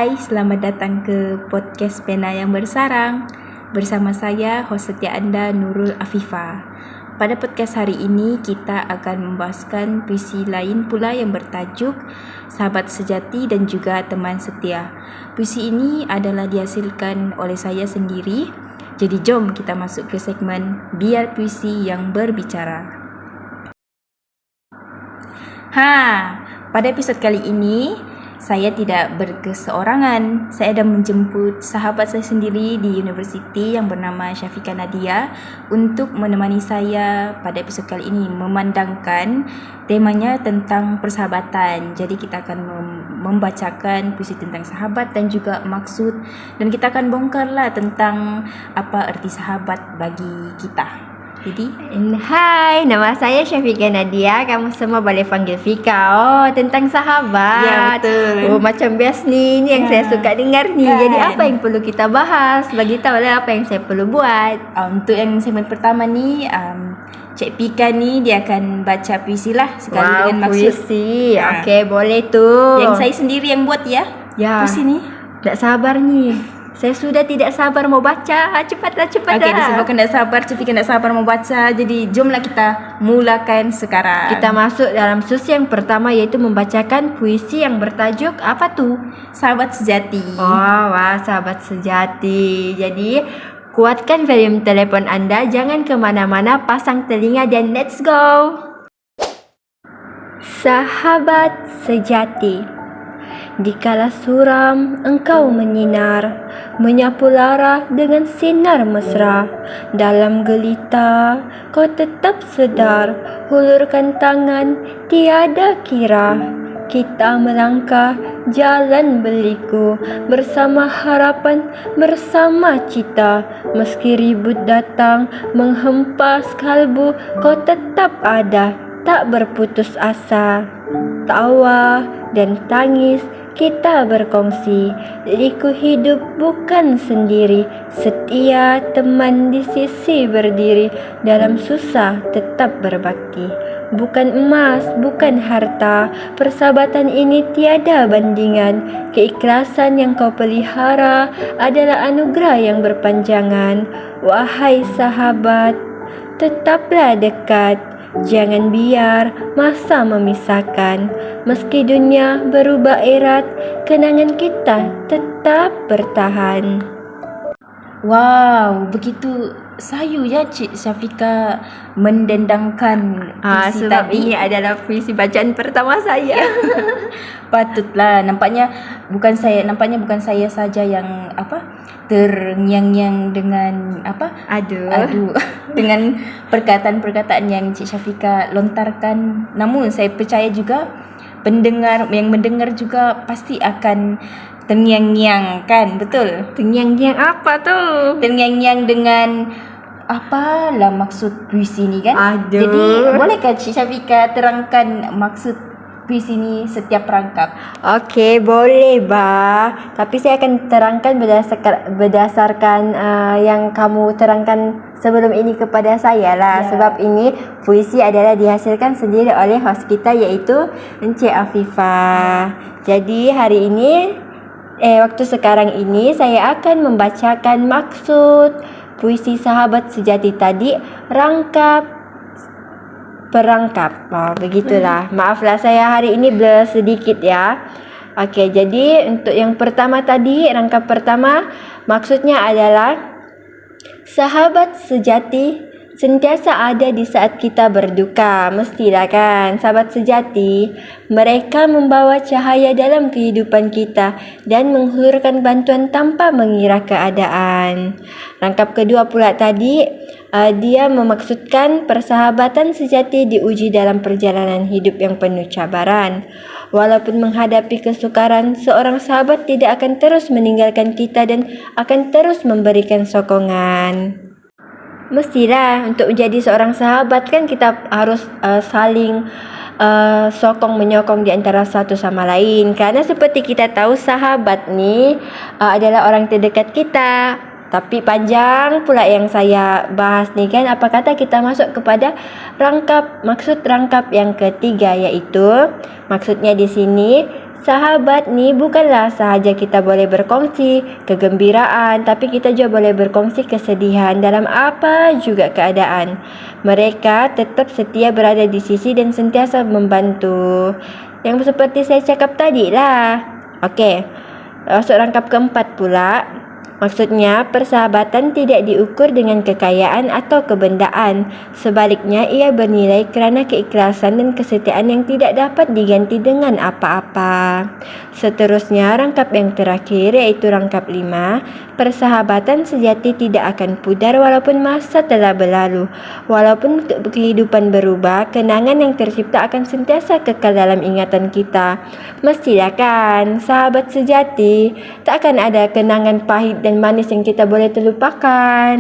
Hai, selamat datang ke podcast Pena yang Bersarang. Bersama saya, host setia anda, Nurul Afifah. Pada podcast hari ini, kita akan membahaskan puisi lain pula yang bertajuk Sahabat Sejati dan juga Teman Setia. Puisi ini adalah dihasilkan oleh saya sendiri. Jadi jom kita masuk ke segmen Biar Puisi yang Berbicara. Pada episod kali ini, saya tidak berkeseorangan. Saya dah menjemput sahabat saya sendiri di universiti yang bernama Syafiqah Nadia untuk menemani saya pada episod kali ini, memandangkan temanya tentang persahabatan. Jadi kita akan membacakan puisi tentang sahabat dan juga maksud, dan kita akan bongkarlah tentang apa erti sahabat bagi kita. Jadi, hai, nama saya Syafiqah Nadia. Kamu semua boleh panggil Fika. Oh, tentang sahabat. Ya, betul. Oh, macam biasa ni yang saya suka dengar ni. Kan. Jadi apa yang perlu kita bahas? Bagi tahulah apa yang saya perlu buat. Untuk yang segmen pertama ni, Cik Pika ni dia akan baca puisi lah sekali dengan maksud. Puisi. Okey, boleh tu. Yang saya sendiri yang buat ya. Puisi ni. Tak sabar ni. Saya sudah tidak sabar mau baca. Cepatlah. Okey, disebabkan tak sabar, Cik Pika tak sabar mau baca. Jadi jomlah kita mulakan sekarang. Kita masuk dalam sesi yang pertama, iaitu membacakan puisi yang bertajuk apa tu? Sahabat Sejati. Wah, sahabat sejati. Jadi kuatkan volume telefon anda, jangan ke mana-mana, pasang telinga dan let's go. Sahabat sejati. Dikala suram engkau menyinar, menyapu lara dengan sinar mesra. Dalam gelita kau tetap sedar, hulurkan tangan tiada kira. Kita melangkah jalan berliku, bersama harapan, bersama cita. Meski ribut datang menghempas kalbu, kau tetap ada, tak berputus asa. Tawa dan tangis kita berkongsi, liku hidup bukan sendiri. Setia teman di sisi berdiri, dalam susah tetap berbakti. Bukan emas, bukan harta, persahabatan ini tiada bandingan. Keikhlasan yang kau pelihara adalah anugerah yang berpanjangan. Wahai sahabat, tetaplah dekat. Jangan biar masa memisahkan. Meski dunia berubah erat, kenangan kita tetap bertahan. Wow, begitu sayu ya Cik Syafiqah mendendangkan puisi sebab tadi. ini adalah puisi bacaan pertama saya. Patutlah, nampaknya bukan saya saja yang terngiang-ngiang dengan adu dengan perkataan-perkataan yang Cik Syafiqah lontarkan. Namun saya percaya juga pendengar yang mendengar juga pasti akan terngiang-ngiang, kan? Betul? Terngiang-ngiang apa tu? Terngiang-ngiang dengan apalah maksud puisi ni, kan? Aduh. Jadi bolehkah Cik Syafiqah terangkan maksud puisi ni setiap rangkap? Okey, boleh bah. Tapi saya akan terangkan berdasarkan yang kamu terangkan sebelum ini kepada saya lah. Sebab ini puisi adalah dihasilkan sendiri oleh host kita, iaitu Encik Afifah. Jadi hari ini waktu sekarang ini saya akan membacakan maksud puisi Sahabat Sejati tadi, rangkap perangkap. Begitulah. Maaflah saya hari ini blur sedikit ya. Okey, jadi untuk yang pertama tadi, rangkap pertama, maksudnya adalah sahabat sejati sentiasa ada di saat kita berduka. Mestilah kan, sahabat sejati. Mereka membawa cahaya dalam kehidupan kita dan menghulurkan bantuan tanpa mengira keadaan. Rangkap kedua pula tadi, dia memaksudkan persahabatan sejati diuji dalam perjalanan hidup yang penuh cabaran. Walaupun menghadapi kesukaran, seorang sahabat tidak akan terus meninggalkan kita dan akan terus memberikan sokongan. Mestilah untuk menjadi seorang sahabat kan kita harus saling sokong menyokong di antara satu sama lain. Karena seperti kita tahu, sahabat ni adalah orang terdekat kita. Tapi panjang pula yang saya bahas ni kan. Apa kata kita masuk kepada maksud rangkap yang ketiga, iaitu maksudnya di sini sahabat ni bukanlah sahaja kita boleh berkongsi kegembiraan, tapi kita juga boleh berkongsi kesedihan dalam apa juga keadaan. Mereka tetap setia berada di sisi dan sentiasa membantu. Yang seperti saya cakap tadi lah. Okey, masuk rangkap keempat pula. Maksudnya, persahabatan tidak diukur dengan kekayaan atau kebendaan. Sebaliknya, ia bernilai kerana keikhlasan dan kesetiaan yang tidak dapat diganti dengan apa-apa. Seterusnya, rangkap yang terakhir iaitu rangkap 5. Persahabatan sejati tidak akan pudar walaupun masa telah berlalu. Walaupun kehidupan berubah, kenangan yang tercipta akan sentiasa kekal dalam ingatan kita. Mestilah kan, sahabat sejati tak akan ada kenangan pahit dan manis yang kita boleh terlupakan.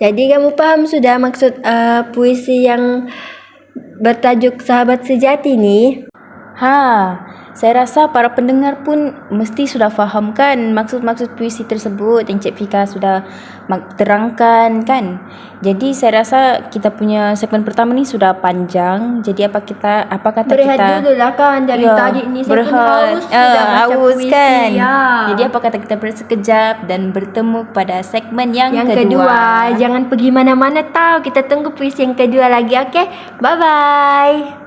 Jadi kamu faham sudah maksud puisi yang bertajuk Sahabat Sejati ni? Saya rasa para pendengar pun mesti sudah faham kan maksud-maksud puisi tersebut yang Cik Fika sudah terangkan kan. Jadi saya rasa kita punya segmen pertama ni sudah panjang. Jadi apa kata Berehat kita dulu lah kan dari tadi ni saya pun haus sudah baca haus puisi kan. ya. Jadi apa kata kita berehat sekejap dan bertemu pada segmen yang kedua. Jangan pergi mana-mana tau. Kita tunggu puisi yang kedua lagi. Okey. Bye-bye.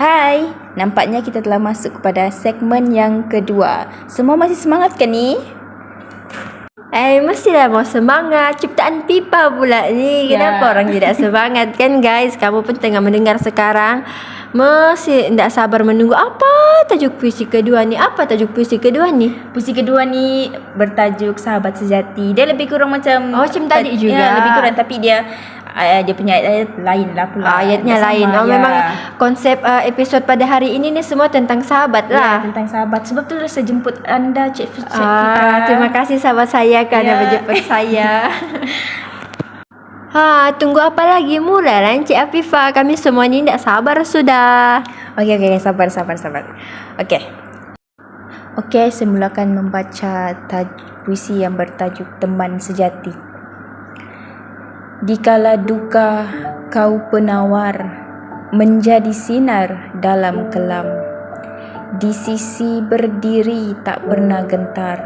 Hai, nampaknya kita telah masuk kepada segmen yang kedua. Semua masih semangat kan ni? Mestilah mau semangat. Ciptaan Pipa pula ni. Kenapa orang tidak semangat kan guys? Kamu pun tengah mendengar sekarang. Masih tidak sabar menunggu apa tajuk puisi kedua ni? Apa tajuk puisi kedua ni? Puisi kedua ni bertajuk Sahabat Sejati. Dia lebih kurang macam macam tadi juga. Ya, lebih kurang tapi dia punya ayat lain lah pula. Ayatnya lain. Memang konsep episod pada hari ini ni semua tentang sahabat lah. Ya, tentang sahabat. Sebab tu saya jemput anda Cik Fika. Terima kasih sahabat saya kerana berjemput saya. Tunggu apa lagi? Mulalah Encik Afifah. Kami semua ni tak sabar sudah. Okey, sabar. Okey, saya mulakan membaca puisi yang bertajuk Teman Sejati. Dikala duka kau penawar, menjadi sinar dalam kelam. Di sisi berdiri tak pernah gentar,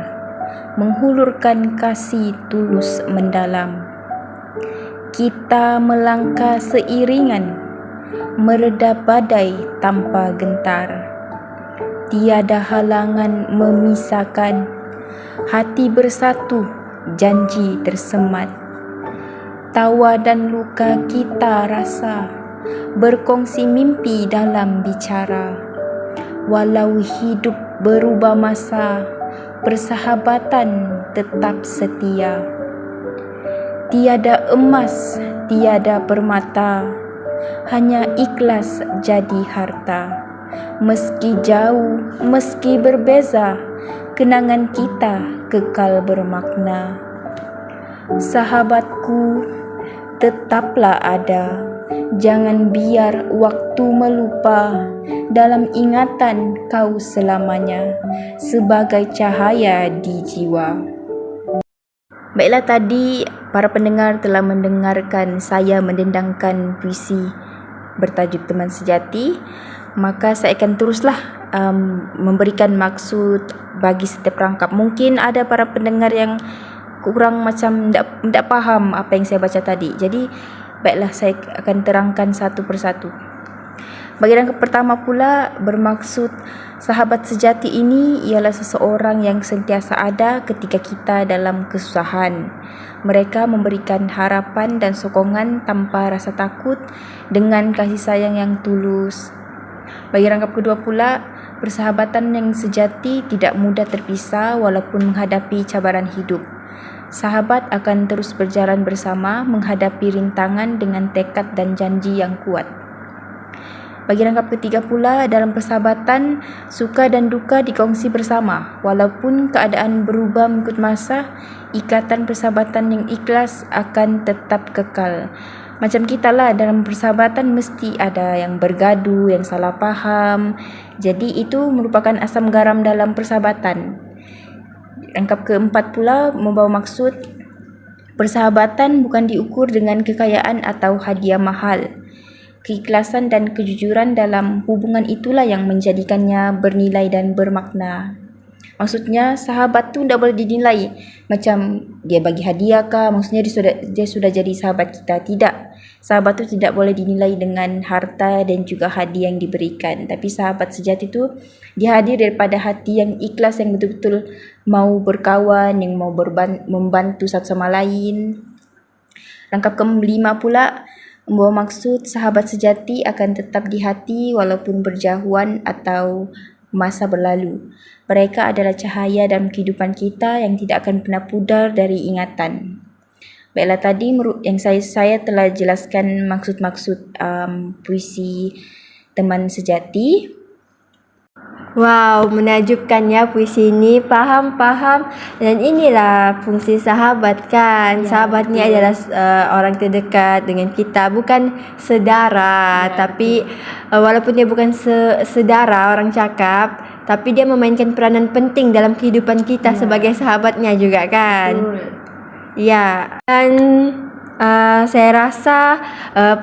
menghulurkan kasih tulus mendalam. Kita melangkah seiringan, mereda badai tanpa gentar. Tiada halangan memisahkan, hati bersatu, janji tersemat. Tawa dan luka kita rasa, berkongsi mimpi dalam bicara. Walau hidup berubah masa, persahabatan tetap setia. Tiada emas, tiada permata, hanya ikhlas jadi harta. Meski jauh, meski berbeza, kenangan kita kekal bermakna. Sahabatku, tetaplah ada, jangan biar waktu melupa. Dalam ingatan kau selamanya, sebagai cahaya di jiwa. Baiklah, tadi para pendengar telah mendengarkan saya mendendangkan puisi bertajuk Teman Sejati. Maka saya akan teruslah memberikan maksud bagi setiap rangkap. Mungkin ada para pendengar yang kurang macam tidak faham apa yang saya baca tadi. Jadi baiklah, saya akan terangkan satu persatu. Bagi rangka pertama pula, bermaksud sahabat sejati ini ialah seseorang yang sentiasa ada ketika kita dalam kesusahan. Mereka memberikan harapan dan sokongan tanpa rasa takut dengan kasih sayang yang tulus. Bagi rangkap kedua pula, persahabatan yang sejati tidak mudah terpisah walaupun menghadapi cabaran hidup. Sahabat akan terus berjalan bersama menghadapi rintangan dengan tekad dan janji yang kuat. Bagi rangkap ketiga pula, dalam persahabatan, suka dan duka dikongsi bersama. Walaupun keadaan berubah mengikut masa, ikatan persahabatan yang ikhlas akan tetap kekal. Macam kita lah, dalam persahabatan mesti ada yang bergaduh, yang salah faham. Jadi itu merupakan asam garam dalam persahabatan. Rangkap keempat pula membawa maksud persahabatan bukan diukur dengan kekayaan atau hadiah mahal. Keikhlasan dan kejujuran dalam hubungan itulah yang menjadikannya bernilai dan bermakna. Maksudnya sahabat tu tak boleh dinilai macam dia bagi hadiah kah, maksudnya dia sudah jadi sahabat kita. Tidak. Sahabat tu tidak boleh dinilai dengan harta dan juga hadiah yang diberikan. Tapi sahabat sejati tu dia hadir daripada hati yang ikhlas, yang betul-betul mau berkawan, yang mau membantu satu sama lain. Rangkap kelima pula membawa maksud sahabat sejati akan tetap di hati walaupun berjauhan atau masa berlalu. Mereka adalah cahaya dalam kehidupan kita yang tidak akan pernah pudar dari ingatan. Baiklah, tadi yang saya telah jelaskan maksud-maksud puisi teman sejati. Wow, menakjubkan ya puisi ini. Faham. Dan inilah fungsi sahabat kan. Ya, Sahabat ni betul. adalah orang terdekat dengan kita, bukan sedara. Ya, tapi walaupun dia bukan sedara orang cakap, tapi dia memainkan peranan penting dalam kehidupan kita sebagai sahabatnya juga kan. Betul. Ya, dan saya rasa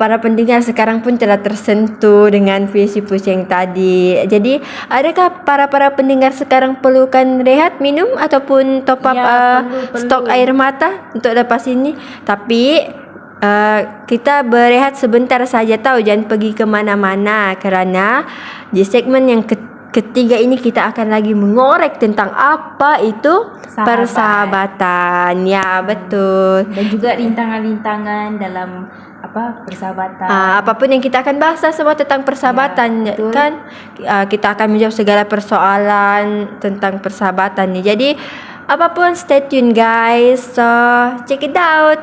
para pendengar sekarang pun telah tersentuh dengan puisi-puisi yang tadi. Jadi, adakah para pendengar sekarang perlukan rehat, minum ataupun top up perlu. stok air mata untuk lepas ini? Tapi kita berehat sebentar saja tahu, jangan pergi ke mana-mana kerana di segmen yang ketiga ini kita akan lagi mengorek tentang apa itu Sahabat. persahabatan. Ya, betul. Dan juga rintangan-rintangan dalam persahabatan. Apapun yang kita akan bahas semua tentang persahabatan, Ya, betul. kan? Kita akan menjawab segala persoalan tentang persahabatan ni. Jadi apapun, stay tune guys. So check it out.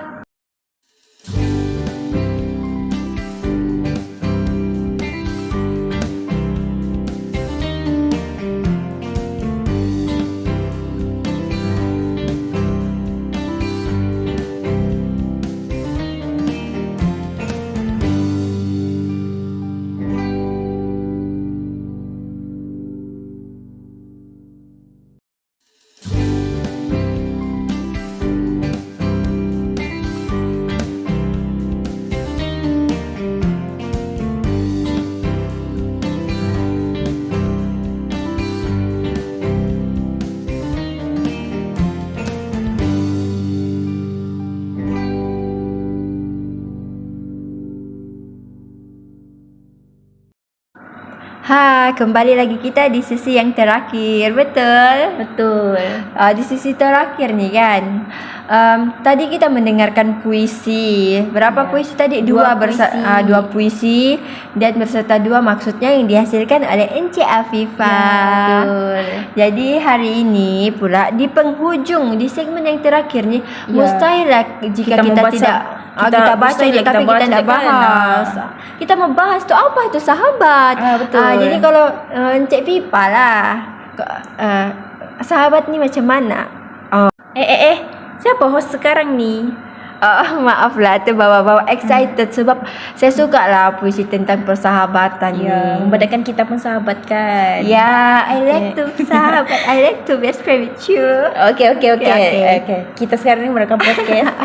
Kembali lagi kita di sesi yang terakhir. Betul. Di sesi terakhir nih kan. Tadi kita mendengarkan puisi. Berapa puisi tadi? Dua puisi dan berserta dua maksudnya yang dihasilkan oleh Encik Afifah. Ya, betul. Jadi hari ini pula di penghujung di segmen yang terakhir nih, mustahil lah jika kita tidak baca je tapi kita tidak bahas. Kita mau bahas tu apa itu sahabat. Betul. Jadi kalau Encik Pipa lah, sahabat ni macam mana? Siapa host sekarang ni? Maaflah, terbawa-bawa excited sebab saya suka lah puisi tentang persahabatan ni. Membedakan kita pun sahabat kan? Ya, I like to sahabat. I like to best friend with you. Okay. Kita sekarang ni merekam podcast.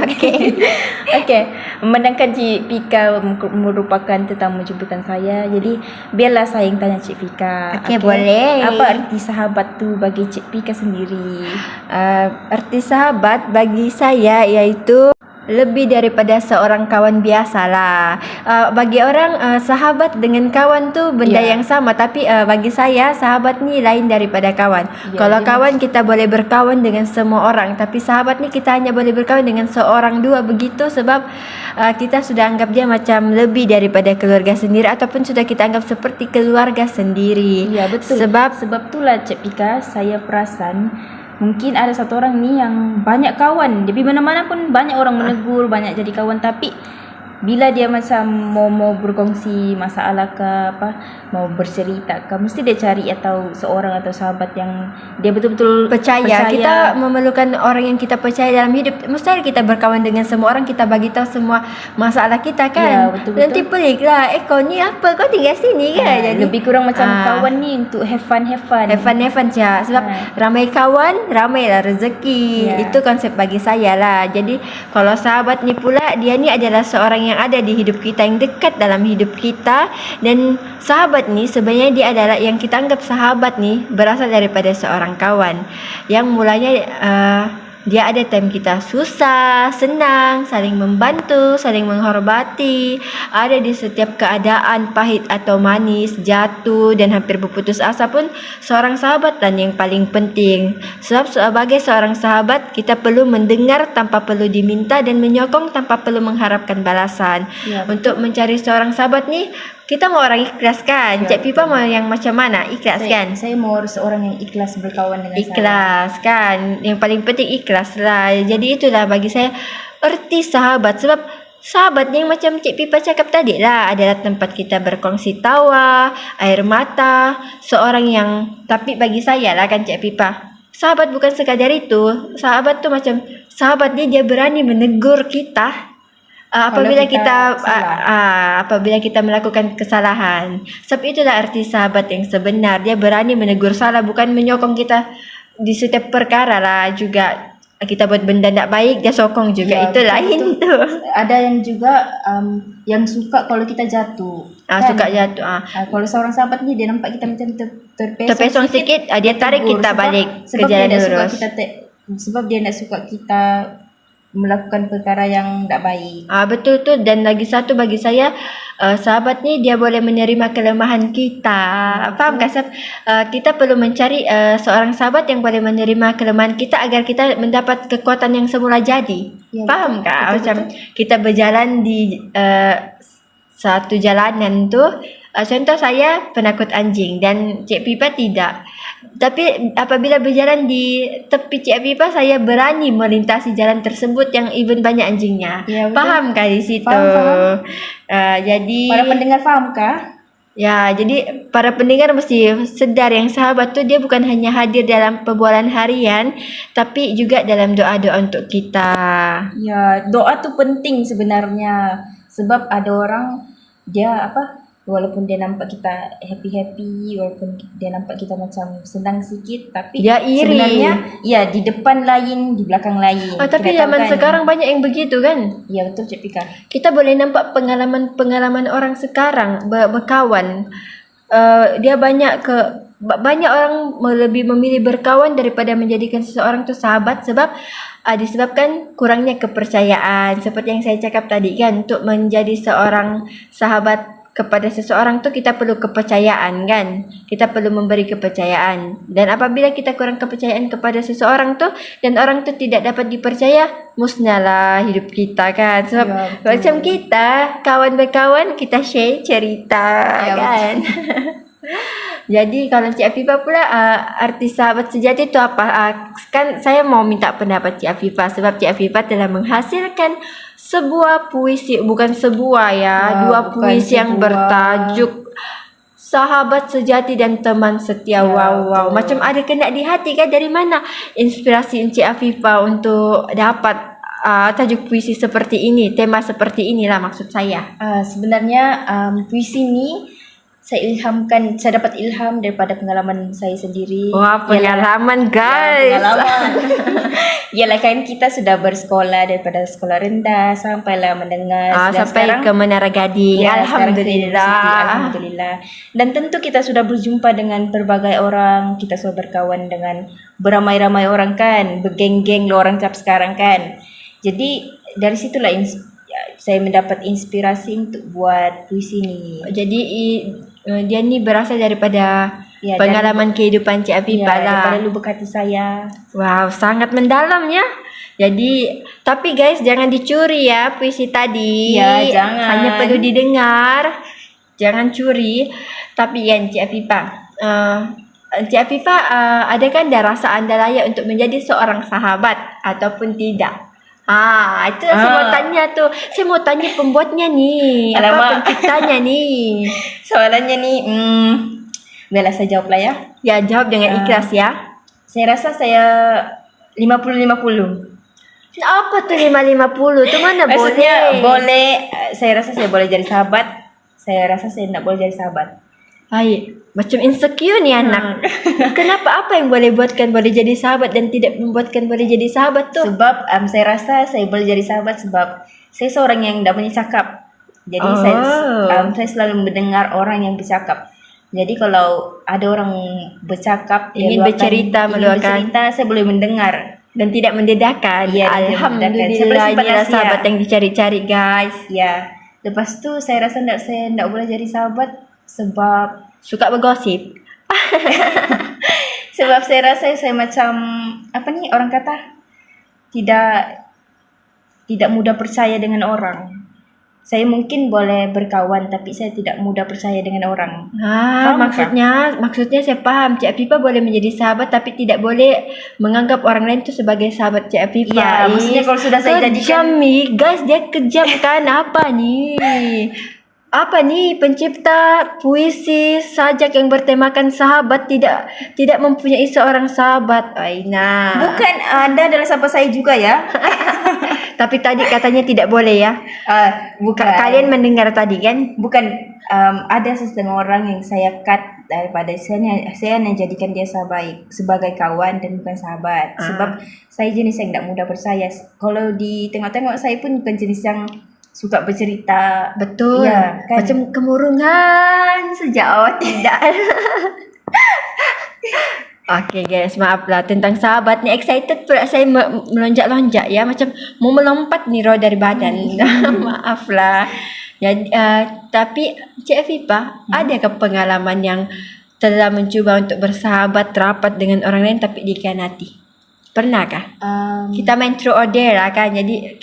Okay. Memandangkan Cik Pika merupakan tetamu jemputan saya, jadi biarlah saya yang tanya Cik Pika. Okay, boleh. Apa arti sahabat tu bagi Cik Pika sendiri? Arti sahabat bagi saya iaitu lebih daripada seorang kawan biasa lah. Bagi orang sahabat dengan kawan tu benda Ya. yang sama, tapi bagi saya sahabat ni lain daripada kawan. Ya, Kalau dia kawan kita boleh berkawan dengan semua orang, tapi sahabat ni kita hanya boleh berkawan dengan seorang dua begitu, sebab kita sudah anggap dia macam lebih daripada keluarga sendiri, ataupun sudah kita anggap seperti keluarga sendiri. Ya, betul. Sebab Sebab itulah Cik Pika, saya perasan mungkin ada satu orang ni yang banyak kawan. Dia pergi mana-mana pun banyak orang menegur, banyak jadi kawan, tapi bila dia macam mau berkongsi masalah ke apa, mau bercerita ke, mesti dia cari atau seorang atau sahabat yang dia betul-betul percaya. Kita memerlukan orang yang kita percaya dalam hidup. Mustahil kita berkawan dengan semua orang, kita bagi tahu semua masalah kita kan. Ya, betul-betul. Nanti pelik lah, kau ni apa, kau tinggal sini kan. Jadi lebih kurang macam kawan ni untuk have fun. have fun je. Sebab ramai kawan, ramailah rezeki. Ya. Itu konsep bagi saya lah. Jadi kalau sahabat ni pula, dia ni adalah seorang yang ada di hidup kita, yang dekat dalam hidup kita. Dan sahabat ni sebenarnya dia adalah, yang kita anggap sahabat ni berasal daripada seorang kawan yang mulanya dia ada time kita susah, senang, saling membantu, saling menghormati, ada di setiap keadaan pahit atau manis, jatuh dan hampir berputus asa pun seorang sahabat dan yang paling penting. Sebab sebagai seorang sahabat, kita perlu mendengar tanpa perlu diminta dan menyokong tanpa perlu mengharapkan balasan. Ya, untuk mencari seorang sahabat ni, kita mau orang ikhlas kan? Ya, Cik Pipa mau yang macam mana? Ikhlas kan? Saya mau seorang yang ikhlas berkawan dengan saya. Ikhlas kan, yang paling penting ikhlas lah. Jadi itulah bagi saya erti sahabat. Sebab sahabat yang macam Cik Pipa cakap tadi lah, adalah tempat kita berkongsi tawa, air mata, seorang yang, tapi bagi saya lah kan Cik Pipa, sahabat bukan sekadar itu. Sahabat tu macam, sahabat dia berani menegur kita apabila kita apabila kita melakukan kesalahan. Sebab itulah arti sahabat yang sebenar. Dia berani menegur salah, bukan menyokong kita di setiap perkara lah. Juga kita buat benda tak baik, dia sokong juga. Ya, itu lain tu. Ada yang juga yang suka kalau kita jatuh. Suka jatuh. Kalau seorang sahabat ni dia nampak kita macam terpesong sikit, dia tarik tegur. kita balik ke Sebab jalan dia nak suka lurus. sebab dia nak suka kita melakukan perkara yang tak baik. Betul tu. Dan lagi satu bagi saya, sahabat ni dia boleh menerima kelemahan kita. Faham tak? Kita perlu mencari seorang sahabat yang boleh menerima kelemahan kita agar kita mendapat kekuatan yang semula jadi. Ya, Faham betul, tak? betul, Macam kita berjalan di satu jalanan tu, contoh saya penakut anjing dan Cik Pipa tidak. Tapi apabila berjalan di tepi Cik Pipa, saya berani melintasi jalan tersebut yang even banyak anjingnya. Ya, betul. Faham kah di situ? Faham. Jadi Para pendengar faham kah? ya, jadi para pendengar mesti sedar yang sahabat tu dia bukan hanya hadir dalam perbualan harian, tapi juga dalam doa-doa untuk kita. Ya, doa tu penting sebenarnya. Sebab ada orang dia walaupun dia nampak kita happy-happy, walaupun dia nampak kita macam senang sikit, tapi Dia iri. sebenarnya ya di depan lain, di belakang lain. Tapi Kita tahu zaman kan? sekarang banyak yang begitu kan? Ya, betul Cik Pika. Kita boleh nampak pengalaman orang sekarang berkawan. Dia banyak orang lebih memilih berkawan daripada menjadikan seseorang tu sahabat, sebab disebabkan kurangnya kepercayaan. Seperti yang saya cakap tadi kan, untuk menjadi seorang sahabat kepada seseorang tu kita perlu kepercayaan kan. Kita perlu memberi kepercayaan. Dan apabila kita kurang kepercayaan kepada seseorang tu dan orang tu tidak dapat dipercaya, musnahlah hidup kita kan. Sebab Ya, betul. macam kita kawan berkawan, kita share cerita Ya, kan. Jadi kalau Cik Afifah pula, arti sahabat sejati itu apa? Kan saya mau minta pendapat Cik Afifah, sebab Cik Afifah telah menghasilkan sebuah puisi, bukan sebuah dua bukan puisi yang sebuah. bertajuk Sahabat Sejati dan Teman Setia. Wow. betul. Macam ada kena di hati kan? Dari mana inspirasi Encik Afifah untuk dapat tajuk puisi seperti ini, tema seperti inilah maksud saya. Sebenarnya puisi ni saya dapat ilham daripada pengalaman saya sendiri. Wah, pengalaman guys. Pengalaman. Yalah kan kita sudah bersekolah daripada sekolah rendah sampailah mendengar Sampai ke Menara Gading. sekarang Alhamdulillah. saya di universiti, Alhamdulillah. Dan tentu kita sudah berjumpa dengan berbagai orang, kita sudah berkawan dengan beramai-ramai orang kan, bergeng-geng lo orang cap sekarang kan. Jadi dari situlah saya mendapat inspirasi untuk buat puisi ini. Jadi dia ni berasal daripada Ya, pengalaman kehidupan Cik Afifah lah. daripada lubuk hati saya. Wow, sangat mendalam ya. Jadi, tapi guys jangan dicuri ya puisi tadi. Ya, jangan. Hanya perlu didengar. Jangan curi. Tapi kan Cik Afifah, Cik Afifah, adakah anda rasa anda layak untuk menjadi seorang sahabat ataupun tidak? Itu saya mau tanya tu. Saya mau tanya pembuatnya ni. Alamak. Apa penciptanya ni? Soalannya nih, biarlah saya jawab lah ya. Ya, jawab dengan ikhlas ya. Saya rasa saya 50-50. Apa tu 5-50? Tu mana Maksudnya boleh? boleh, saya rasa saya boleh jadi sahabat. Saya rasa saya tidak boleh jadi sahabat. Baik, macam insecure ni anak. Kenapa? Apa yang boleh buatkan boleh jadi sahabat dan tidak membuatkan boleh jadi sahabat tu? Sebab saya rasa saya boleh jadi sahabat sebab saya seorang yang tidak banyak cakap. Jadi saya selalu mendengar orang yang bercakap. Jadi kalau ada orang bercakap, Ingin bercerita, saya boleh mendengar dan tidak mendedahkan. Ya, Alhamdulillah, saya inilah rahsia. sahabat yang dicari-cari guys. Ya. Lepas tu saya rasa saya tidak boleh jadi sahabat sebab Suka bergosip. saya rasa saya macam orang kata tidak mudah percaya dengan orang. Saya mungkin boleh berkawan tapi saya tidak mudah percaya dengan orang. Faham Maksudnya saya faham. Cik Afifah boleh menjadi sahabat tapi tidak boleh menganggap orang lain tu sebagai sahabat Cik Afifah. Ya, maksudnya kalau sudah saya jadikan kejam ni, guys, dia kejam kan. Apa ni pencipta puisi sajak yang bertemakan sahabat tidak mempunyai seorang sahabat. Aina. Bukan, Anda adalah sahabat saya juga ya. Tapi tadi katanya tidak boleh ya. Bukan. Kalian mendengar tadi kan? Bukan, ada sesetengah orang yang saya cut daripada saya jadikan dia sebagai kawan dan bukan sahabat. Sebab saya jenis yang tidak mudah percaya. Kalau ditengok-tengok saya pun bukan jenis yang suka bercerita. Betul. Ya, kan? Macam kemurungan sejak awal tidak. Okay guys, maaflah tentang sahabat ni. Excited pula saya melonjak-lonjak ya. Macam mau melompat ni roh dari badan. Maaflah. Jadi, tapi Cik Afifah, adakah pengalaman yang telah mencuba untuk bersahabat rapat dengan orang lain tapi dikhianati? Pernahkah? Kita main true or dare lah kan. Jadi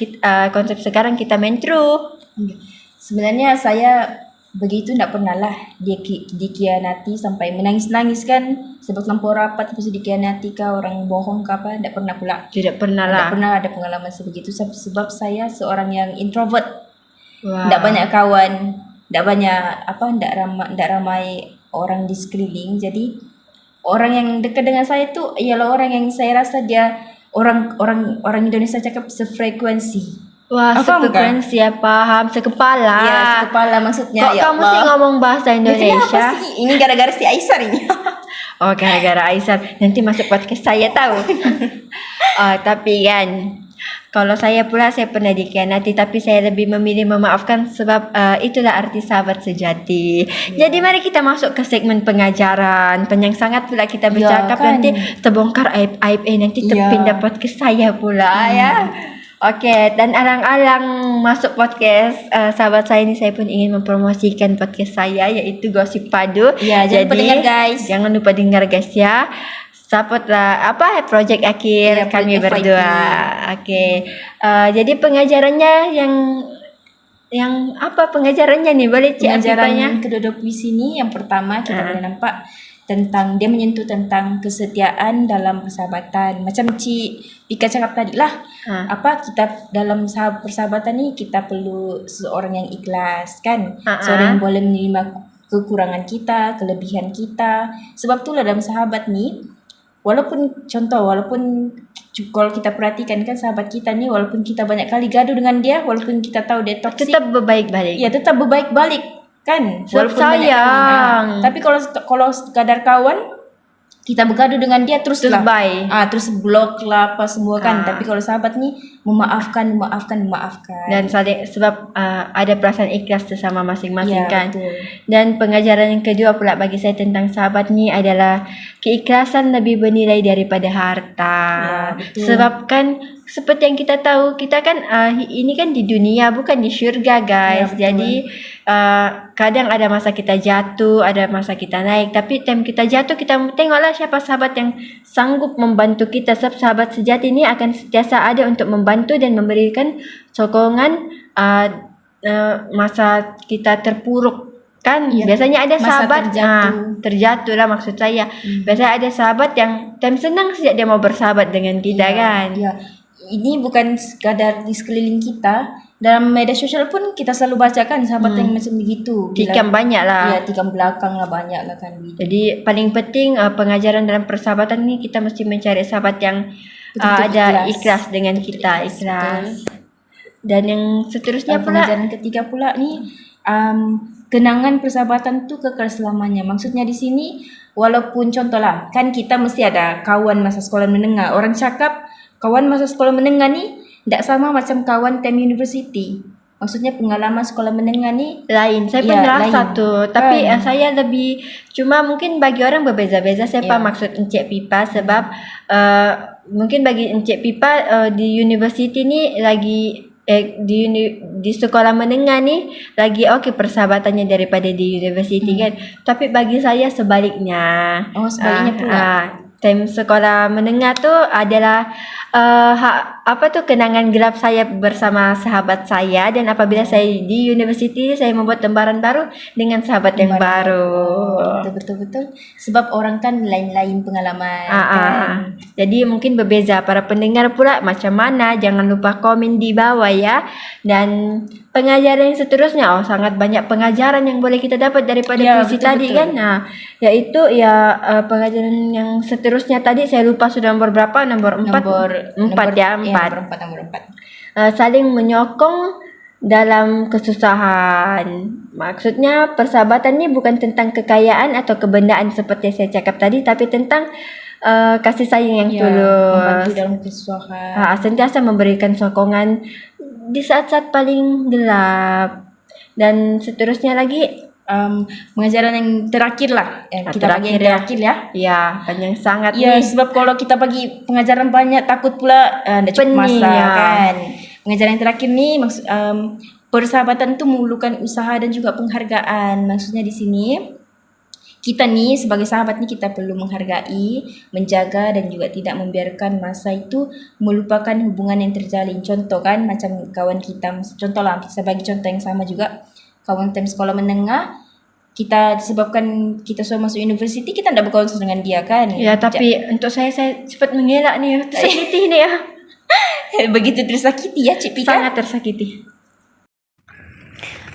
konsep sekarang kita main true. Sebenarnya saya begitu tidak pernah lah dia dikhianati sampai menangis-nangis kan. Sebab terlampau rapat terus dikhianati kah, orang bohong kah apa. Tidak pernah pula. Tidak pernah lah. Tidak pernah ada pengalaman sebegitu. Sebab saya seorang yang introvert. Wow. Tidak banyak kawan. Tidak banyak tidak ramai orang di sekeliling. Jadi orang yang dekat dengan saya tu ialah orang yang saya rasa dia orang Indonesia cakap sefrekuensi. Wah, sefrekuensi ya, paham, sekepala. Ya, sekepala maksudnya. Kok kamu sih ngomong bahasa Indonesia? Kenapa sih? Ini gara-gara si Aisyah ini. Oh, gara-gara Aisyah. Nanti masuk podcast saya tahu. Tapi kan kalau saya pula saya pernah dikhianati tapi saya lebih memilih memaafkan sebab itulah arti sahabat sejati. Jadi mari kita masuk ke segmen pengajaran. Panjang sangat pula kita bercakap kan? Nanti terbongkar aib-aib nanti terpindah podcast saya pula ya. Okey, dan alang-alang masuk podcast sahabat saya ni, saya pun ingin mempromosikan podcast saya iaitu Gosip Padu. Ya, jangan lupa dengar guys. Jangan lupa dengar guys ya. Supportlah projek akhir kami berdua. Okey. Jadi pengajarannya yang apa pengajarannya nih? Boleh Cik pengajaran kedua-dua puisi ni yang pertama kita boleh nampak tentang dia menyentuh tentang kesetiaan dalam persahabatan. Macam Cik Pika cakap tadi lah. Kita dalam persahabatan ni kita perlu seorang yang ikhlas kan. Seorang yang boleh menerima kekurangan kita, kelebihan kita. Sebab itulah dalam sahabat ni walaupun kalau kita perhatikan kan sahabat kita ni walaupun kita banyak kali gaduh dengan dia, walaupun kita tahu dia toksik, tetap berbaik balik. Ya, tetap berbaik balik kan. Walaupun sayang. Tapi kalau sekadar kawan kita bergaduh dengan dia terus bye. Terus blok lah apa semua kan. Tapi kalau sahabat ni memaafkan. Dan saling sebab ada perasaan ikhlas sesama masing-masing kan. Betul. Dan pengajaran yang kedua pula bagi saya tentang sahabat ni adalah keikhlasan lebih bernilai daripada harta. Ya, betul. Sebab kan seperti yang kita tahu, kita kan ini kan di dunia bukan di syurga guys. Ya, betul. Jadi kadang ada masa kita jatuh, ada masa kita naik. Tapi time kita jatuh, kita tengoklah siapa sahabat yang sanggup membantu kita. Sebab sahabat sejati ini akan sentiasa ada untuk membantu dan memberikan sokongan masa kita terpuruk. Kan biasanya ada masa sahabat terjatuh. lah maksud saya. Biasanya ada sahabat yang time senang saja dia mau bersahabat dengan kita kan. Ya, ini bukan sekadar di sekeliling kita, dalam media sosial pun kita selalu bacakan sahabat yang macam begitu. Tikam banyak lah. Ya, tikam belakang lah banyak lah kan. Jadi paling penting pengajaran dalam persahabatan ni kita mesti mencari sahabat yang Betul-betul ada ikhlas dengan kita, ikhlas. Dan yang seterusnya pula pengajaran ketiga pula ni kenangan persahabatan tu kekal selamanya. Maksudnya di sini walaupun contohlah kan kita mesti ada kawan masa sekolah menengah. Orang cakap kawan masa sekolah menengah ni tidak sama macam kawan time university. Maksudnya pengalaman sekolah menengah ni lain. Saya pun rasa lain. tu. Tapi saya lebih cuma mungkin bagi orang berbeza-beza. Saya faham maksud Encik Pipa sebab mungkin bagi Encik Pipa di university ni lagi di sekolah menengah ni lagi okey persahabatannya daripada di universiti kan. Tapi bagi saya sebaliknya. Oh, sebaliknya pula. Time sekolah menengah tu adalah kenangan gelap saya bersama sahabat saya, dan apabila saya di universiti saya membuat lembaran baru dengan sahabat yang baru. Betul. Sebab orang kan lain-lain pengalaman kan. Jadi mungkin berbeza. Para pendengar pula macam mana, jangan lupa komen di bawah ya. Dan pengajaran yang seterusnya, sangat banyak pengajaran yang boleh kita dapat daripada puisi tadi kan. Yaitu pengajaran yang seterusnya tadi saya lupa sudah nomor berapa, nomor 4. Nomor 4. Saling menyokong dalam kesusahan. Maksudnya persahabatan ni bukan tentang kekayaan atau kebendaan seperti saya cakap tadi, tapi tentang kasih sayang yang tulus. Membantu dalam kesusahan. Sentiasa memberikan sokongan di saat-saat paling gelap. Dan seterusnya lagi pengajaran yang terakhir lah. Kita bagi yang terakhir ya. Ya, kan yang sangat sebab kalau kita bagi pengajaran banyak takut pula tidak cukup masa kan. Pengajaran yang terakhir ni persahabatan tu memerlukan usaha dan juga penghargaan. Maksudnya di sini kita ni sebagai sahabat ni kita perlu menghargai, menjaga dan juga tidak membiarkan masa itu melupakan hubungan yang terjalin. Contoh kan macam kawan kita, contohlah saya bagi contoh yang sama juga. Kawan time sekolah menengah, kita disebabkan kita sudah masuk universiti, kita tidak berkawan dengan dia kan. Ya, tapi untuk saya cepat mengelak ni. Tersakiti ni ya. Begitu tersakiti ya Cik Pika. Sangat tersakiti.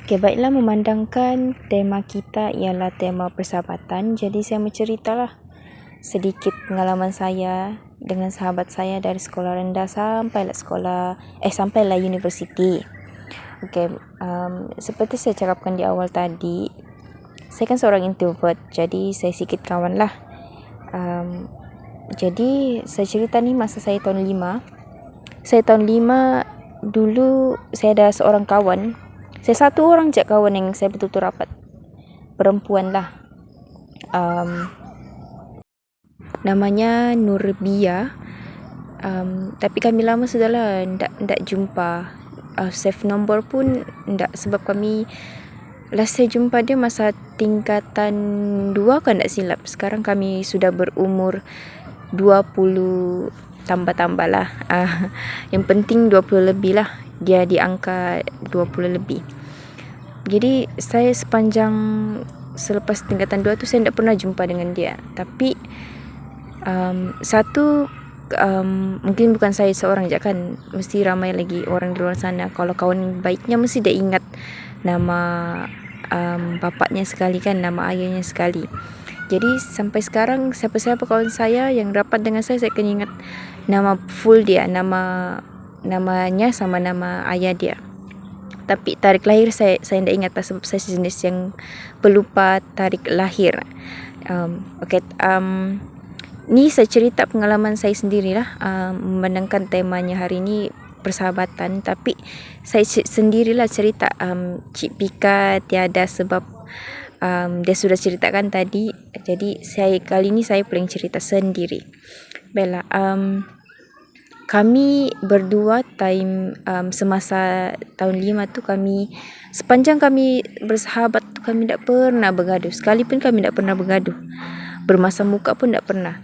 Okay, baiklah, memandangkan tema kita ialah tema persahabatan, jadi saya menceritalah sedikit pengalaman saya dengan sahabat saya dari sekolah rendah sampailah universiti. Okay, seperti saya cakapkan di awal tadi, saya kan seorang introvert, jadi saya sikit kawan lah. Jadi saya cerita ni masa saya tahun 5. Saya tahun 5 dulu saya ada seorang kawan. Saya satu orang je kawan yang saya betul-betul rapat. Perempuan lah. Namanya Nurbia. Tapi kami lama sudah lah ndak jumpa. Save nombor pun ndak, sebab kami last saya jumpa dia masa tingkatan 2 kan ndak silap. Sekarang kami sudah berumur 20 tambah-tambah lah. Yang penting 20 lebih lah. Dia di angka 20 lebih. Jadi saya sepanjang selepas tingkatan 2 tu saya tidak pernah jumpa dengan dia. Tapi mungkin bukan saya seorang je kan, mesti ramai lagi orang di luar sana. Kalau kawan baiknya mesti dia ingat nama bapaknya sekali kan, nama ayahnya sekali. Jadi sampai sekarang siapa-siapa kawan saya yang rapat dengan saya akan ingat nama full dia, namanya sama nama ayah dia. Tapi tarikh lahir saya tidak ingat lah, sebab saya jenis yang pelupa tarikh lahir. Ni saya cerita pengalaman saya sendirilah, memandangkan temanya hari ni persahabatan, tapi saya sendirilah cerita. Cik Pika tiada sebab dia sudah ceritakan tadi. Jadi kali ni saya paling cerita sendiri. Baiklah, kami berdua semasa tahun 5 tu sepanjang kami bersahabat tu kami tak pernah bergaduh. Sekalipun kami tak pernah bergaduh. Bermasam muka pun tak pernah.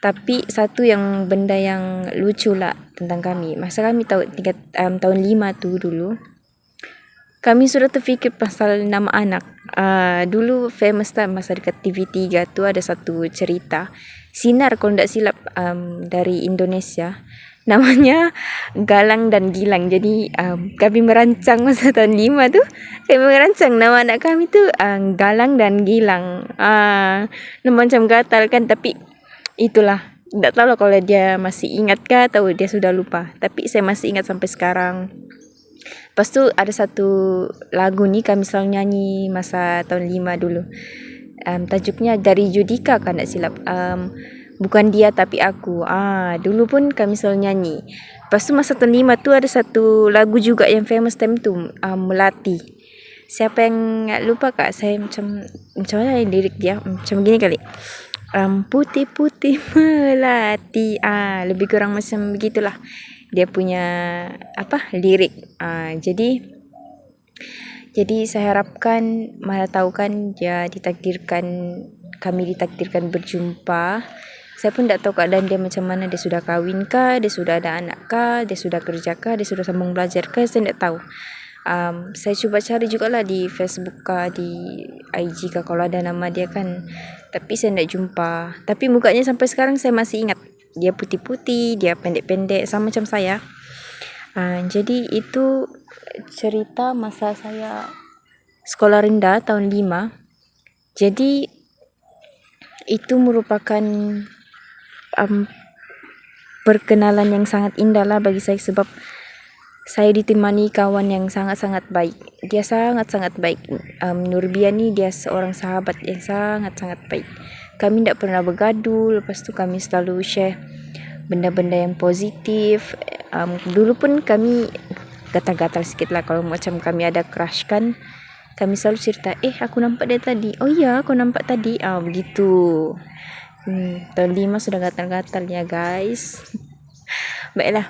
Tapi satu benda yang lucu lah tentang kami. Masa kami tahun 5 tu dulu, kami sudah terfikir pasal nama anak. Dulu famous lah masa dekat TV3 tu ada satu cerita. Sinar kalau tak silap dari Indonesia. Namanya Galang dan Gilang. Jadi kami merancang masa tahun 5 tu. Kami merancang nama anak kami tu Galang dan Gilang. Macam gatal kan. Tapi itulah. Tak tahu lah kalau dia masih ingat kah atau dia sudah lupa. Tapi saya masih ingat sampai sekarang. Lepas tu ada satu lagu ni kami selalu nyanyi masa tahun 5 dulu. Tajuknya Dari Judika kan tak silap. Bukan Dia Tapi Aku. Dulu pun kami selalu nyanyi. Lepas tu masa tahun 5 tu ada satu lagu juga yang famous time tu, Melati. Siapa yang lupa kak? Saya macam mana lirik dia? Macam gini kali. Putih-putih melati. Lebih kurang macam begitulah. Dia punya lirik. Jadi saya harapkan, mana tahu kan kami ditakdirkan berjumpa. Saya pun tak tahu keadaan dia macam mana. Dia sudah kahwin kah? Dia sudah ada anak kah? Dia sudah kerja kah? Dia sudah sambung belajar kah? Saya tak tahu. Saya cuba cari jugalah di Facebook kah, di IG kah kalau ada nama dia kan. Tapi saya tak jumpa. Tapi mukanya sampai sekarang saya masih ingat. Dia putih-putih, dia pendek-pendek sama macam saya. Jadi itu cerita masa saya sekolah rendah tahun 5. Jadi itu merupakan perkenalan yang sangat indah lah bagi saya sebab saya ditemani kawan yang sangat-sangat baik. Dia sangat-sangat baik. Nurbia ni dia seorang sahabat yang sangat-sangat baik. Kami tak pernah bergaduh. Lepas tu kami selalu share benda-benda yang positif. Dulu pun kami gatal-gatal sikit lah kalau macam kami ada crush kan. Kami selalu cerita, aku nampak dia tadi. Oh ya, aku nampak tadi. Begitu. Tahun 5 sudah gatal-gatal ya guys. Baiklah.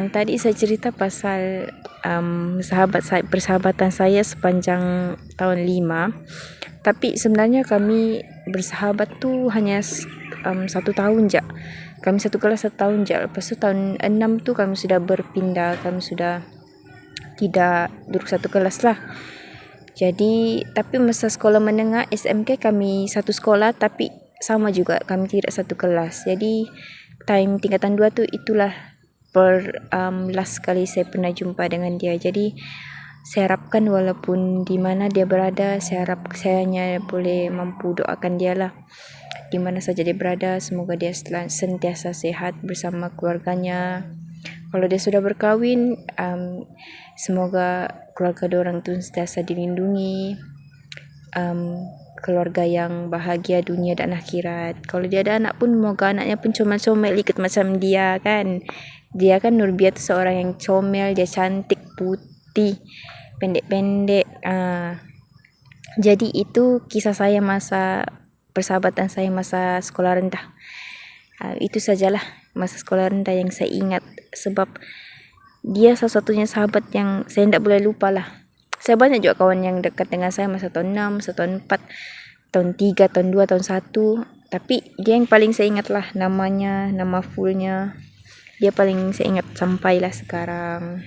Tadi saya cerita pasal persahabatan saya sepanjang tahun 5. Tapi sebenarnya kami bersahabat tu hanya 1 tahun je. Kami satu kelas 1 tahun je. Lepas tu tahun 6 tu kami sudah berpindah. Kami sudah tidak duduk satu kelas lah. Jadi tapi masa sekolah menengah SMK kami satu sekolah tapi sama juga kami tidak satu kelas. Jadi time tingkatan 2 tu itulah last kali saya pernah jumpa dengan dia. Jadi saya harapkan walaupun di mana dia berada, saya harap saya hanya boleh mampu doakan dia lah. Di mana saja dia berada, semoga dia sentiasa sehat bersama keluarganya. Kalau dia sudah berkahwin, semoga keluarga diorang tu sentiasa dilindungi. Keluarga yang bahagia dunia dan akhirat. Kalau dia ada anak pun, moga anaknya pun comel-comel ikut macam dia kan. Dia kan Nurbia tu seorang yang comel, dia cantik, putih, pendek-pendek. Jadi itu kisah saya persahabatan saya masa sekolah rendah. Itu sajalah masa sekolah rendah yang saya ingat sebab dia salah satunya sahabat yang saya tidak boleh lupa lah. Saya banyak juga kawan yang dekat dengan saya masa tahun 6, masa tahun 4, tahun 3, tahun 2, tahun 1. Tapi dia yang paling saya ingat lah namanya, nama fullnya. Dia paling saya ingat sampailah sekarang.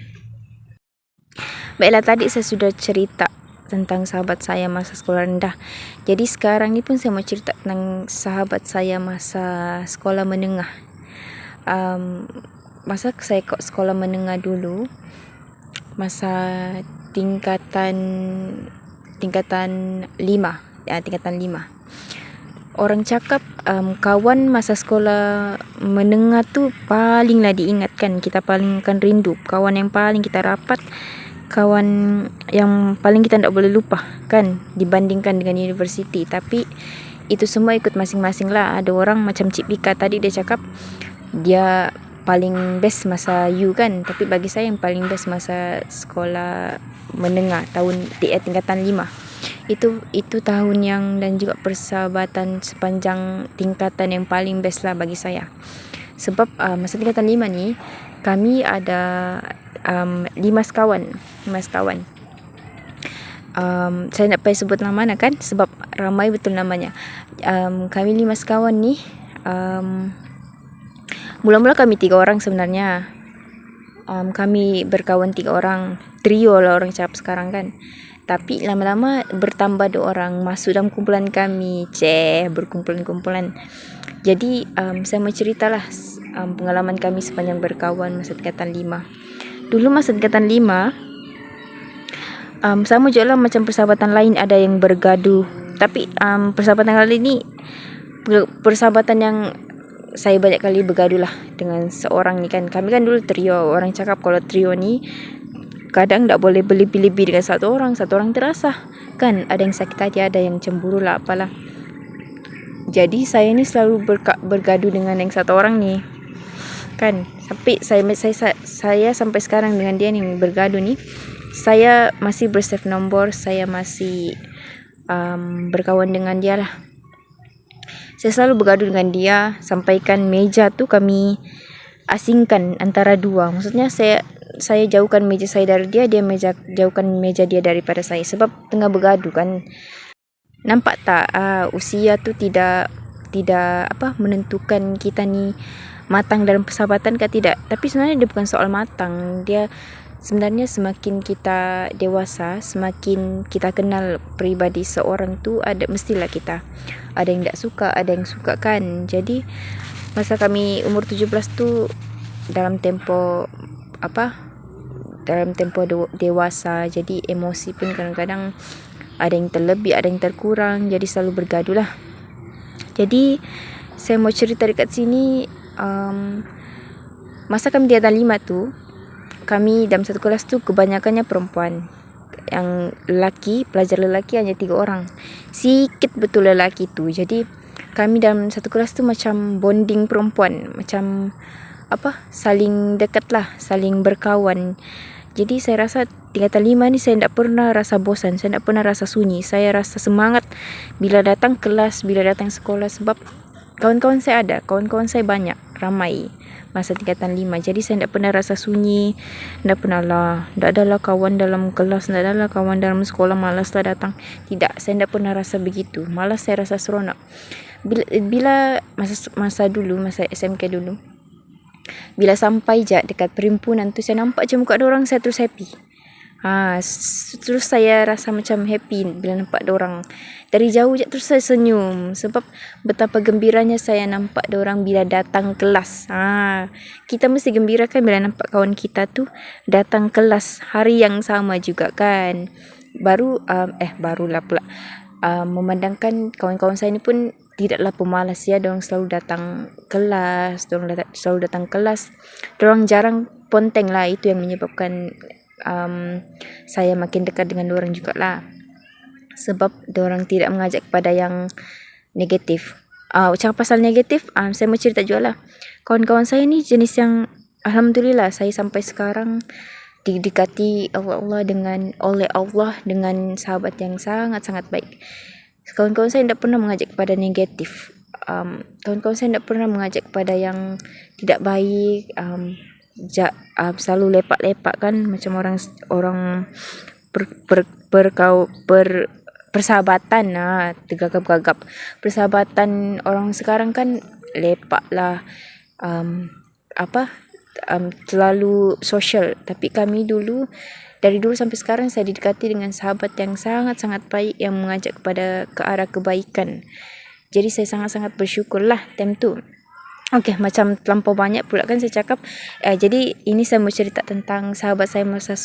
Baiklah, tadi saya sudah cerita tentang sahabat saya masa sekolah rendah. Jadi sekarang ni pun saya mau cerita tentang sahabat saya masa sekolah menengah. Masa saya sekolah menengah dulu, masa tingkatan 5. Tingkatan 5. Orang cakap kawan masa sekolah menengah tu palinglah diingatkan. Kita paling akan rindu. Kawan yang paling kita rapat, kawan yang paling kita tak boleh lupa kan, dibandingkan dengan universiti. Tapi itu semua ikut masing-masing lah. Ada orang macam Cik Pika tadi, dia cakap dia paling best masa U kan. Tapi bagi saya yang paling best masa sekolah menengah tingkatan 5. Itu tahun dan juga persahabatan sepanjang tingkatan yang paling best lah bagi saya. Sebab masa tingkatan 5 ni kami ada 5 sekawan. Saya nak payah sebut nama mana kan, sebab ramai betul namanya. Kami 5 sekawan ni, mula-mula kami 3 orang sebenarnya. Kami berkawan 3 orang, trio lah orang cakap sekarang kan. Tapi lama-lama bertambah 2 orang masuk dalam kumpulan kami. Berkumpulan-kumpulan. Jadi saya mau ceritalah pengalaman kami sepanjang berkawan masa tingkatan 5. Dulu masa tingkatan 5, sama je lah macam persahabatan lain, ada yang bergaduh. Tapi persahabatan kali ni persahabatan yang saya banyak kali bergaduh lah dengan seorang ni kan. Kami kan dulu trio. Orang cakap kalau trio ni kadang tak boleh berlebih-lebih dengan satu orang terasa kan, ada yang sakit hati, ada yang cemburu lah apalah. Jadi saya ni selalu bergaduh dengan yang satu orang ni kan. Sampai saya sampai sekarang dengan dia yang bergaduh ni, saya masih bersave nombor, saya masih berkawan dengan dia lah. Saya selalu bergaduh dengan dia, sampaikan meja tu kami asingkan antara dua. Maksudnya saya jauhkan meja saya dari dia, jauhkan meja dia daripada saya, sebab tengah bergaduh kan. Nampak tak usia tu tidak menentukan kita ni matang dalam persahabatan ke tidak. Tapi sebenarnya dia bukan soal matang. Dia sebenarnya semakin kita dewasa, semakin kita kenal peribadi seorang tu, mestilah kita ada yang tak suka, ada yang suka kan. Jadi masa kami umur 17 tu dalam tempo dewasa, jadi emosi pun kadang-kadang ada yang terlebih, ada yang terkurang, jadi selalu bergaduh lah. Jadi saya mau cerita dekat sini, masa kami di atas 5 tu, kami dalam satu kelas tu kebanyakannya perempuan. Yang lelaki, pelajar lelaki hanya 3 orang. Sikit betul lelaki tu. Jadi kami dalam satu kelas tu macam bonding perempuan, macam saling dekat lah, saling berkawan. Jadi saya rasa tingkatan 5 ni saya tak pernah rasa bosan, saya tak pernah rasa sunyi. Saya rasa semangat bila datang kelas, bila datang sekolah, sebab kawan-kawan saya ada, kawan-kawan saya banyak, ramai masa tingkatan 5. Jadi saya tak pernah rasa sunyi, tak adalah kawan dalam kelas, tak adalah kawan dalam sekolah, malas lah datang. Tidak, saya tak pernah rasa begitu. Malas saya rasa seronok. Bila masa SMK dulu, bila sampai je dekat perhimpunan tu, saya nampak je muka orang, saya terus happy. Terus saya rasa macam happy bila nampak orang. Dari jauh je terus saya senyum, sebab betapa gembiranya saya nampak orang bila datang kelas. Kita mesti gembira kan bila nampak kawan kita tu datang kelas hari yang sama juga kan. Barulah pula memandangkan kawan-kawan saya ni pun tidaklah pemalas ya. Diorang selalu datang kelas, diorang jarang ponteng lah. Itu yang menyebabkan saya makin dekat dengan diorang jugalah, sebab diorang tidak mengajak kepada yang negatif. Cakap pasal negatif, saya mau cerita juga lah. Kawan-kawan saya ni jenis yang alhamdulillah saya sampai sekarang didekati oleh Allah dengan sahabat yang sangat-sangat baik. Kawan-kawan saya tidak pernah mengajak kepada negatif. Kawan-kawan saya tidak pernah mengajak kepada yang tidak baik. Selalu lepak-lepak kan, macam orang persahabatan tergagap-gagap. Persahabatan orang sekarang kan lepak lah, terlalu sosial. Tapi kami dari dulu sampai sekarang saya didekati dengan sahabat yang sangat-sangat baik, yang mengajak kepada ke arah kebaikan. Jadi saya sangat-sangat bersyukur lah time tu. Okey, macam terlampau banyak pula kan saya cakap. Jadi ini saya mau cerita tentang sahabat saya masa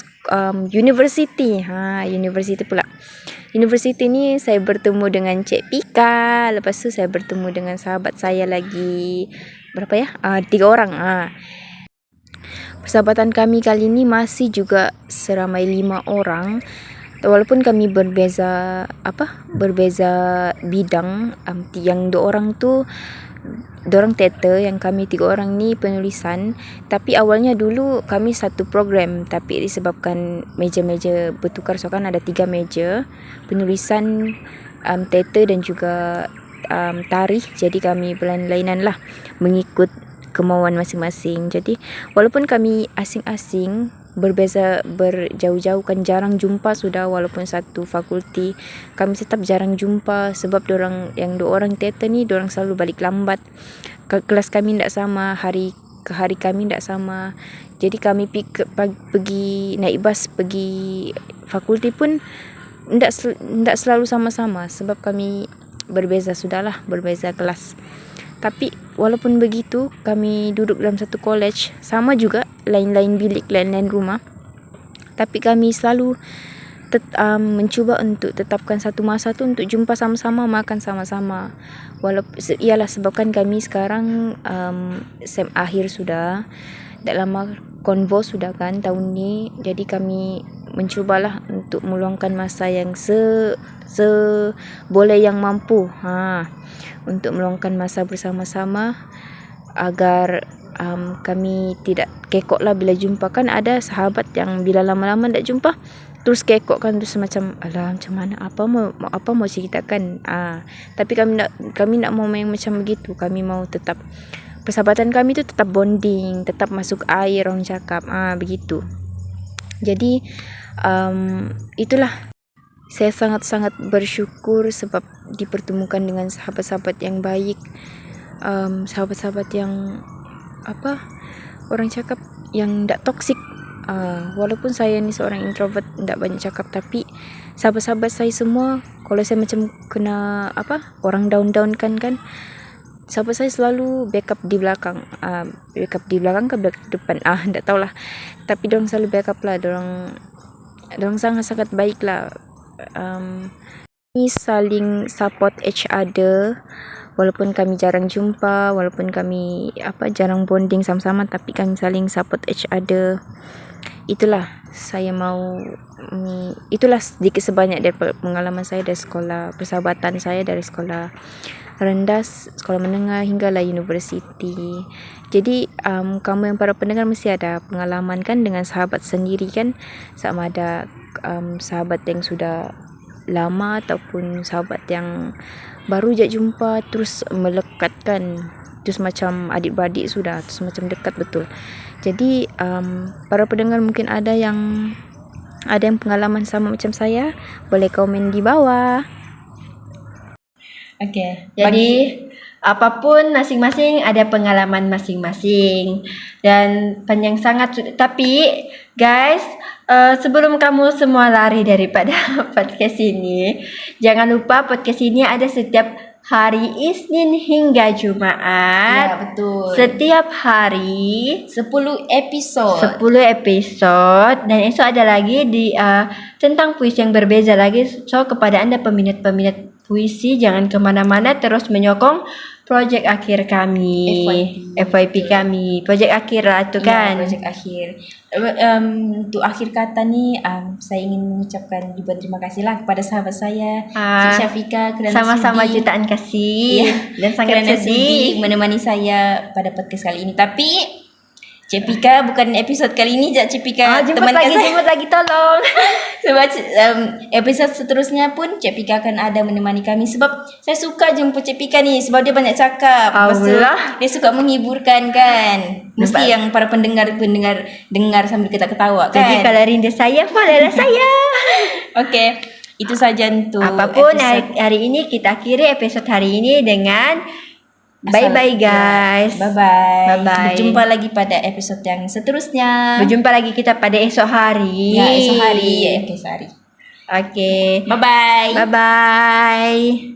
universiti. Universiti pula. Universiti ni saya bertemu dengan Cik Pika. Lepas tu saya bertemu dengan sahabat saya lagi. Berapa ya? 3 orang. Persahabatan kami kali ni masih juga seramai 5 orang. Walaupun kami berbeza bidang. Yang 2 orang tu dorang teater, yang kami 3 orang ni penulisan. Tapi awalnya dulu kami satu program, tapi disebabkan meja-meja bertukar, so kan ada 3 meja, penulisan, teater dan juga tari. Jadi kami berlain-lainan lah mengikut kemauan masing-masing. Jadi walaupun kami asing-asing, berbeza berjauh-jauh kan, jarang jumpa sudah, walaupun satu fakulti kami tetap jarang jumpa sebab dua orang teta ni dorang selalu balik lambat. Kelas kami tidak sama, hari ke hari kami tidak sama. Jadi kami pergi naik bas pergi fakulti pun tidak selalu sama-sama sebab kami berbeza kelas. Tapi walaupun begitu, kami duduk dalam satu college, sama juga, lain-lain bilik, lain-lain rumah. Tapi kami selalu mencuba untuk tetapkan satu masa tu untuk jumpa sama-sama, makan sama-sama. Ialah sebabkan kami sekarang SEM akhir sudah, tak lama konvo sudah kan tahun ni. Jadi kami mencubalah untuk meluangkan masa yang boleh yang mampu untuk meluangkan masa bersama-sama agar kami tidak kekok lah bila jumpa. Kan ada sahabat yang bila lama-lama tak jumpa terus kekok kan, terus macam alah macam mana, apa mau ceritakan. Tapi kami nak mau yang macam begitu. Kami mau tetap persahabatan kami tu tetap bonding, tetap masuk air orang cakap begitu. Jadi itulah, saya sangat-sangat bersyukur sebab dipertemukan dengan sahabat-sahabat yang baik, sahabat-sahabat yang orang cakap yang tak toksik. Walaupun saya ni seorang introvert, tak banyak cakap, tapi sahabat-sahabat saya semua, kalau saya macam kena orang down kan, sahabat saya selalu backup di belakang. Backup di belakang ke belakang depan, tak tahulah, tapi dorang selalu backup lah. Dorang sangat-sangat baik lah. Kami saling support each other. Walaupun kami jarang jumpa, walaupun kami jarang bonding sama-sama, tapi kami saling support each other. Itulah itulah sedikit sebanyak dari pengalaman saya dari sekolah persahabatan saya, dari sekolah rendah, sekolah menengah hinggalah universiti. Jadi kamu yang para pendengar mesti ada pengalaman kan dengan sahabat sendiri kan, sama ada sahabat yang sudah lama ataupun sahabat yang baru je jumpa terus melekat kan, terus macam adik-beradik sudah, terus macam dekat betul. Jadi para pendengar mungkin ada yang pengalaman sama macam saya, boleh komen di bawah. Okay, jadi apapun masing-masing ada pengalaman masing-masing dan panjang sangat. Tapi guys, sebelum kamu semua lari daripada podcast ini, jangan lupa podcast ini ada setiap hari Isnin hingga Jumaat. Ya, betul. Setiap hari 10 episod. 10 episod, dan esok ada lagi tentang puisi yang berbeza lagi. So kepada anda peminat-peminat puisi, jangan kemana-mana, terus menyokong projek akhir kami, FYP kami, projek akhir lah tu kan. Projek akhir. Untuk akhir kata ni, saya ingin mengucapkan ribuan terima kasih lah kepada sahabat saya, Cik Syafika, kerana sama-sama sudi, jutaan kasih dan sangat sedih menemani saya pada podcast kali ini. Tapi Cik Pika, bukan episod kali ini je Cik Pika jemput lagi tolong. Sebab episod seterusnya pun Cik Pika akan ada menemani kami. Sebab saya suka jemput Cik Pika ni, sebab dia banyak cakap. Dia suka menghiburkan kan. Mesti yang para pendengar dengar sambil kita ketawa kan. Jadi kalau rindu saya, follow saya. Okay, itu saja untuk apapun hari ini. Kita akhiri episod hari ini dengan bye-bye guys. Bye-bye. Berjumpa lagi pada episod yang seterusnya. Berjumpa lagi kita pada esok hari. Ya, esok hari. Okay. Bye-bye. Bye-bye.